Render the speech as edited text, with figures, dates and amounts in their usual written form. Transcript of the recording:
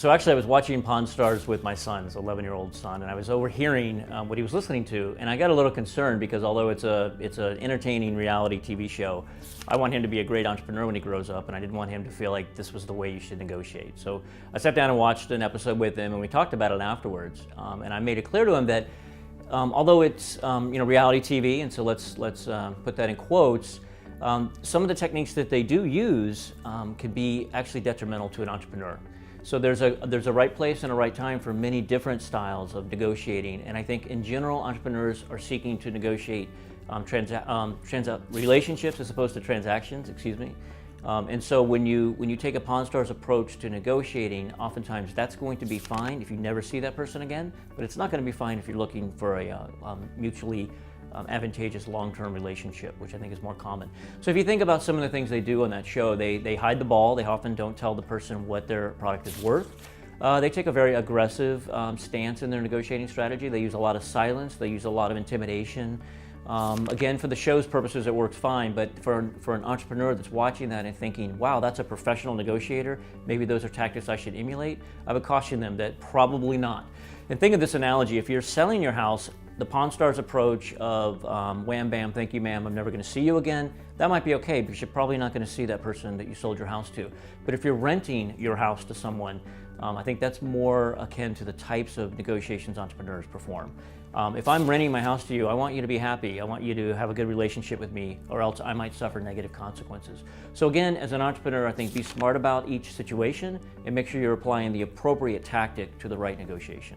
So actually I was watching Pawn Stars with my son's 11-year-old son, and I was overhearing what he was listening to, and I got a little concerned because although it's an entertaining reality TV show, I want him to be a great entrepreneur when he grows up, and I didn't want him to feel like this was the way you should negotiate. So I sat down and watched an episode with him, and we talked about it afterwards, and I made it clear to him that although it's reality TV, and so let's put that in quotes, some of the techniques that they do use can be actually detrimental to an entrepreneur. So there's a right place and a right time for many different styles of negotiating, and I think in general entrepreneurs are seeking to negotiate relationships as opposed to transactions. And so when you take a Pawn Stars approach to negotiating, oftentimes that's going to be fine if you never see that person again, but it's not going to be fine if you're looking for a mutually advantageous long-term relationship, which I think is more common. So if you think about some of the things they do on that show, they hide the ball. They often don't tell the person what their product is worth. They take a very aggressive stance in their negotiating strategy. They use a lot of silence. They use a lot of intimidation. Again, for the show's purposes, it works fine, but for an entrepreneur that's watching that and thinking, wow, that's a professional negotiator, maybe those are tactics I should emulate, I would caution them that probably not. And think of this analogy: if you're selling your house, the Pawn Stars approach of wham bam, thank you ma'am, I'm never going to see you again, that might be okay because you're probably not going to see that person that you sold your house to. But if you're renting your house to someone, I think that's more akin to the types of negotiations entrepreneurs perform. If I'm renting my house to you, I want you to be happy. I want you to have a good relationship with me, or else I might suffer negative consequences. So again, as an entrepreneur, I think be smart about each situation and make sure you're applying the appropriate tactic to the right negotiation.